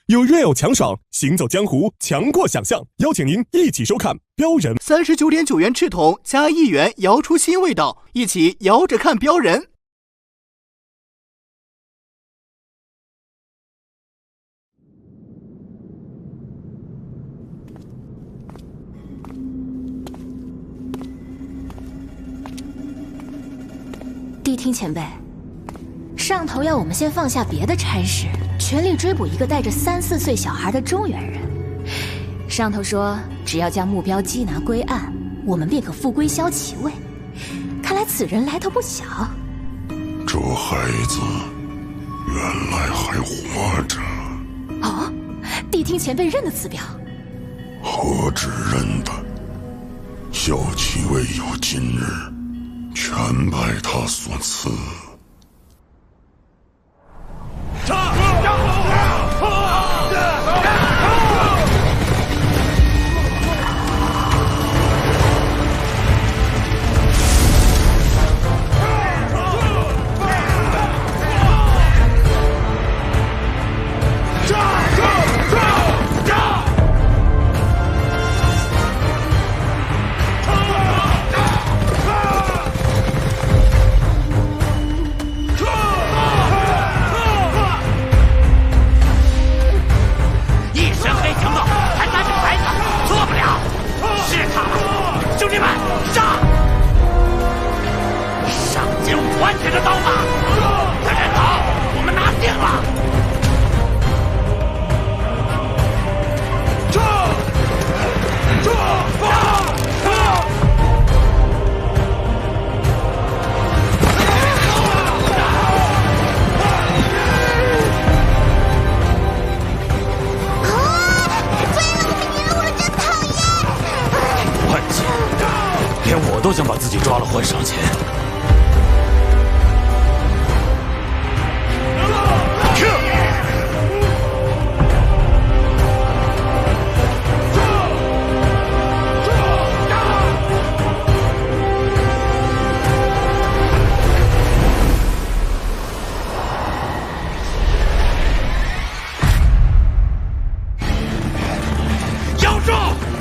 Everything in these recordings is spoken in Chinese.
有 real 强爽，行走江湖强过想象。邀请您一起收看《标人》，39.9元赤铜加1元，摇出新味道，一起摇着看《标人》。谛听前辈，上头要我们先放下别的差事，全力追捕一个带着3、4岁小孩的中原人。上头说，只要将目标缉拿归案，我们便可复归萧其位。看来此人来头不小。这孩子原来还活着。哦，谛听前辈认得此表。何止认得，萧其位有今日，全拜他所赐。都想把自己抓了换赏钱。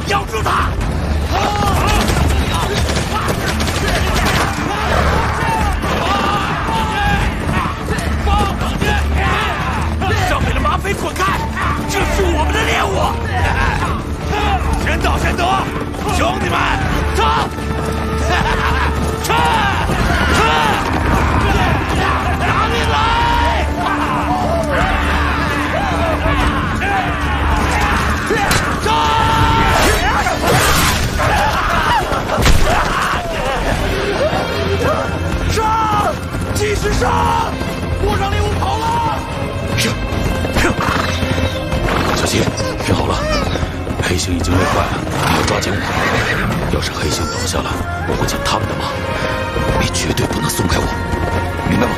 咬住他！上面的马匪滚开！这是我们的猎物！先到先得，兄弟们，走！撤！拿命来！上！继续上！我让猎物跑了！小心，听好了，黑星已经累坏了，你要抓紧我。要是黑星倒下了，我会抢他们的马，你绝对不能松开我，明白吗？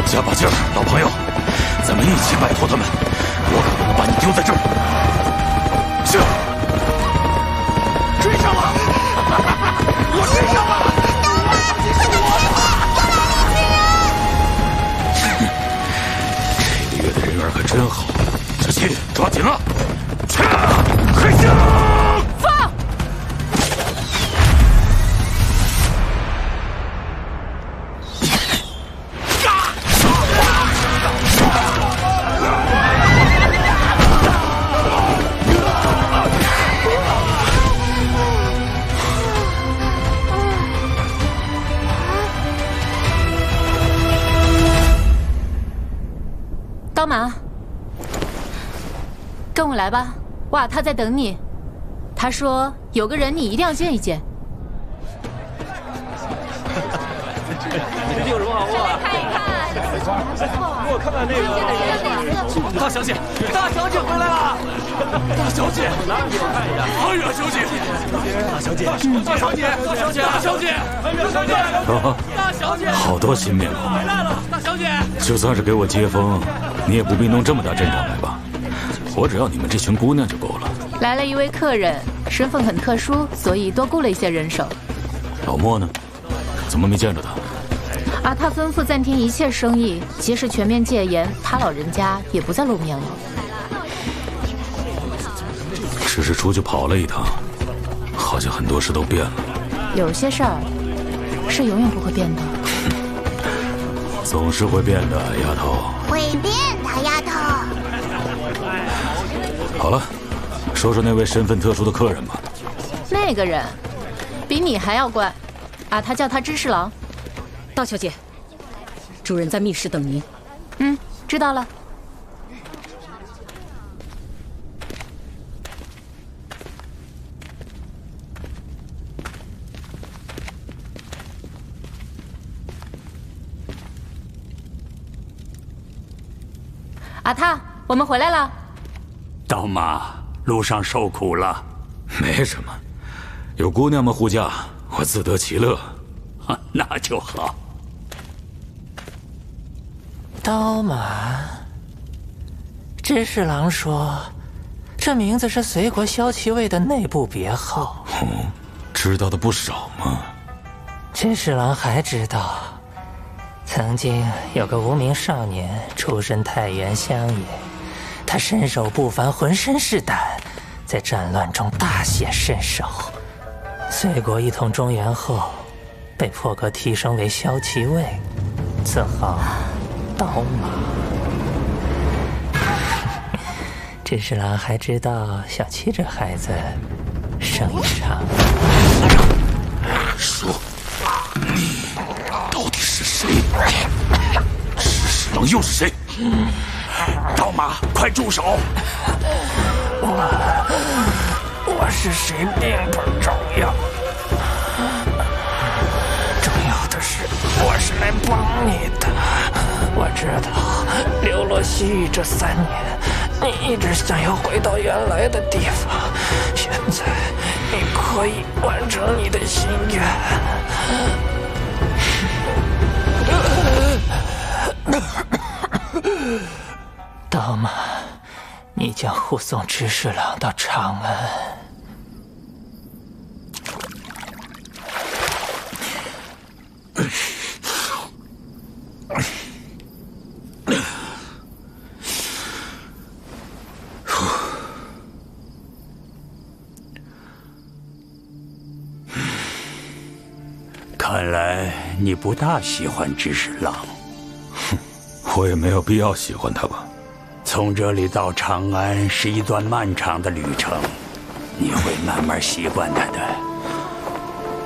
加把劲儿，老朋友，咱们一起摆脱他们。我可不能把你丢在这儿。是，追上了！我追上了！这个月的人缘可真好。小心，抓紧了！去，黑星！放！帮忙，跟我来吧。瓦他在等你，他说有个人你一定要见一见。最近有什么好货啊？看一看，给我看看那个大小姐，大小姐回来了！大小姐，拿给我看一下。哎呀，小姐，大小姐，大小姐，大小姐，大小姐，大小姐，大小姐，好多新面孔。回来了，大小姐。就算是给我接风，你也不必弄这么大阵仗来吧？我只要你们这群姑娘就够了。来了一位客人，身份很特殊，所以多雇了一些人手。老莫呢？怎么没见着他？阿他吩咐暂停一切生意，即使全面戒严，他老人家也不再露面了。只是出去跑了一趟，好像很多事都变了。有些事儿是永远不会变的。总是会变的，丫头。会变的，丫头。好了，说说那位身份特殊的客人吧。那个人比你还要怪，他叫他知侍郎。大小姐，主人在密室等您。知道了。阿他，我们回来了。刀妈，路上受苦了。没什么，有姑娘们护驾，我自得其乐。那就好。刀马，知侍郎说，这名字是隋国骁骑卫的内部别号。知道的不少嘛。知侍郎还知道，曾经有个无名少年出身太原乡野，他身手不凡，浑身是胆，在战乱中大显身手。隋国一统中原后，被破格提升为骁骑卫，自号刀马。知侍郎还知道小七这孩子生意长。说，你到底是谁？知侍郎又是谁？刀马，快住手！我是谁并不重要，重要的是我是来帮你的。我知道流落西域这3年，你一直想要回到原来的地方，现在你可以完成你的心愿。刀马，你将护送知侍郎到长安。看来你不大喜欢知侍郎。我也没有必要喜欢他吧。从这里到长安是一段漫长的旅程，你会慢慢习惯他的。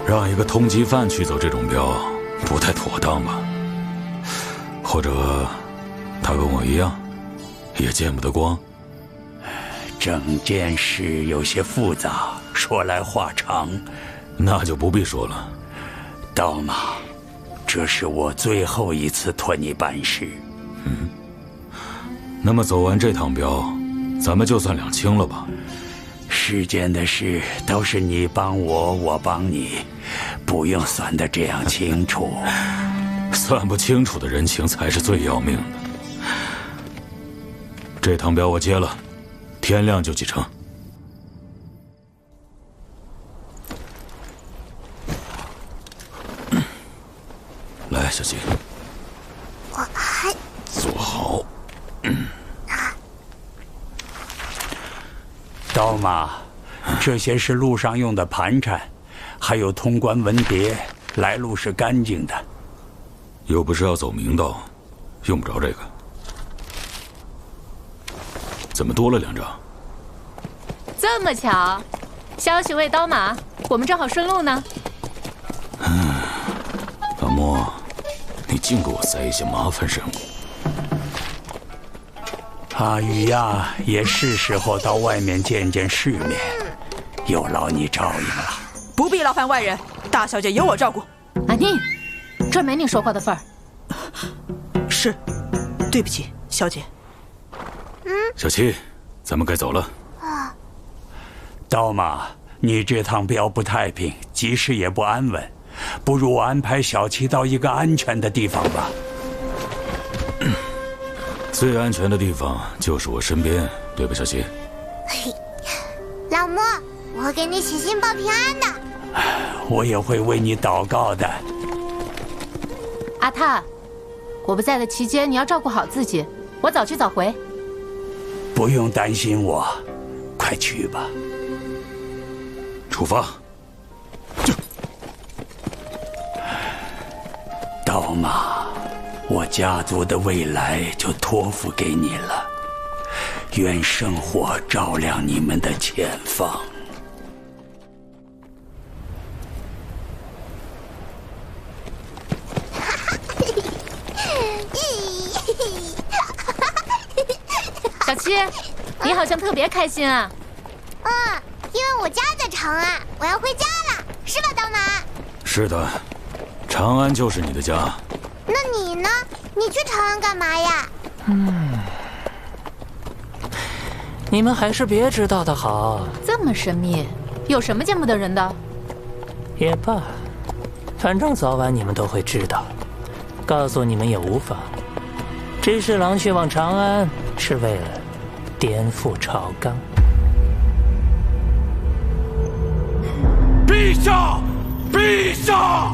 让一个通缉犯去走这种镖，不太妥当吧？或者，他跟我一样，也见不得光。整件事有些复杂，说来话长。那就不必说了。刀马，这是我最后一次托你办事。那么走完这趟镖，咱们就算两清了吧？世间的事都是你帮我，我帮你，不用算得这样清楚。算不清楚的人情才是最要命的。这趟镖我接了，天亮就启程。来，小七，我还坐好。刀马，这些是路上用的盘缠，还有通关文牒，来路是干净的。又不是要走明道，用不着这个。怎么多了2张？这么巧，消息为刀马，我们正好顺路呢。老莫，你净给我塞一些麻烦任务。阿玉呀，也是时候到外面见见世面，有劳你照应了。不必劳烦外人，大小姐由我照顾。安妮，这没你说话的份儿。是，对不起，小姐。小七，咱们该走了。刀马，你这趟镖不太平，局势也不安稳，不如我安排小七到一个安全的地方吧。最安全的地方就是我身边，对吧，小新？嘿，老莫，我会给你写信报平安的。我也会为你祷告的。阿泰，我不在的期间，你要照顾好自己。我早去早回。不用担心我，快去吧。出发。刀马，我家族的未来就托付给你了。愿圣火照亮你们的前方。小七，你好像特别开心啊。因为我家在长安，我要回家了，是吧，刀马？是的，长安就是你的家。那你呢？你去长安干嘛呀？你们还是别知道的好。这么神秘，有什么见不得人的？也罢，反正早晚你们都会知道。告诉你们也无妨。知侍郎去往长安，是为了颠覆朝纲。陛下，陛下！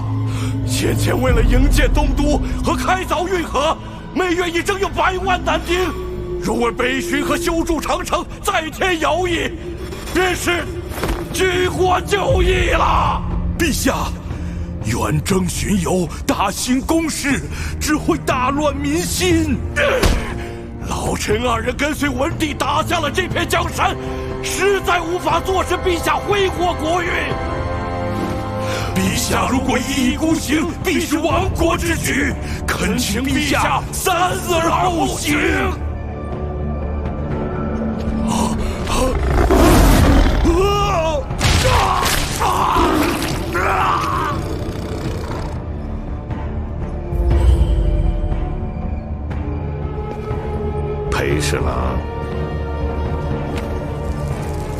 先前为了营建东都和开凿运河，每月已征用100万男丁。若为北巡和修筑长城再添徭役，便是举国就义了。陛下，远征巡游，大兴宫室，只会大乱民心。老臣2人跟随文帝打下了这片江山，实在无法坐视陛下挥霍国运。陛下如果一意孤行，必是亡国之举，恳请陛下3思而后行。裴侍郎，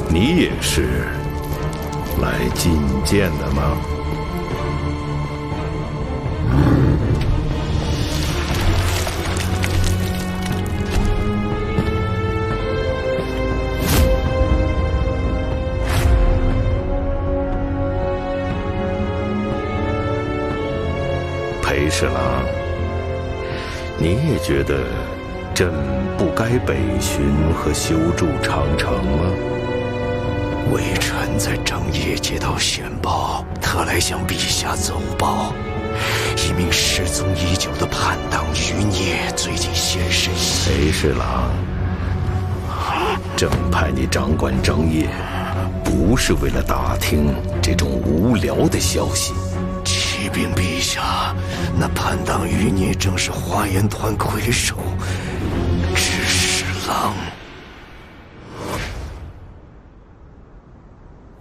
你也是来觐见的吗？裴侍郎，你也觉得朕不该北巡和修筑长城吗？微臣在正夜接到线报，特来向陛下奏报，一名失踪已久的叛党余孽最近现身。裴侍郎，朕派你掌管正业，不是为了打听这种无聊的消息。启禀陛下，那叛党余孽正是花颜团魁首知侍郎。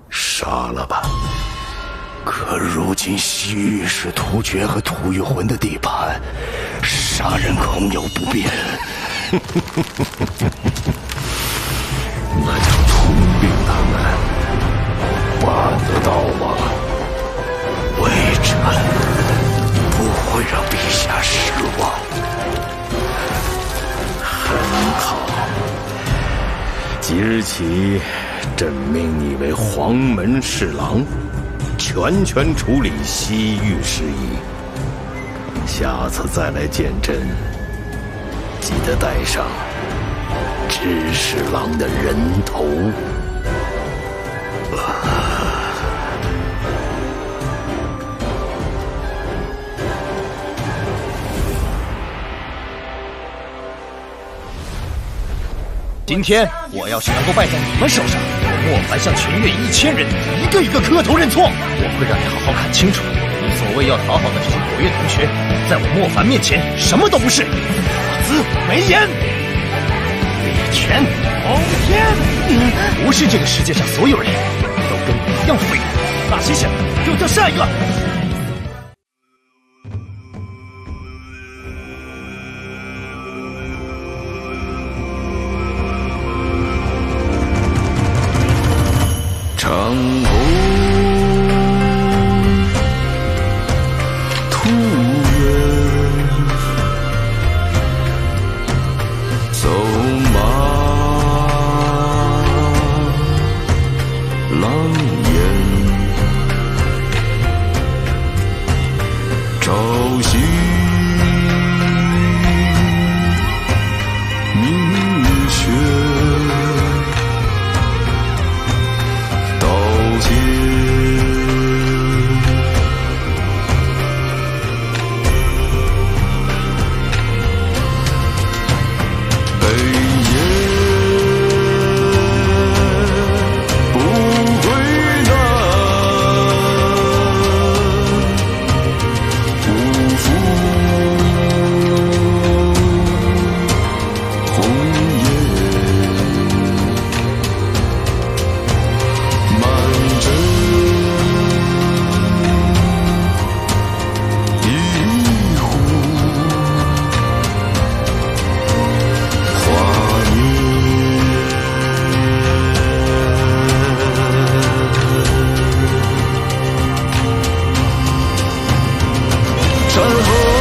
杀了吧！可如今西域是突厥和吐谷浑的地盘，杀人恐有不便。那就吞并他们，办得到吗？微臣不会让陛下失望。很好，即日起，朕命你为黄门侍郎，全权处理西域事宜。下次再来见朕，记得带上知侍郎的人头。今天我要是能够败在你们手上，莫凡向全越1000人一个一个磕头认错，我会让你好好看清楚，你所谓要讨好的这些果越同学，在我莫凡面前什么都不是，法子没言。猎拳蒙天，不是这个世界上所有人都跟你一样废物。大西夏，给我叫下一个。长空突走马山河。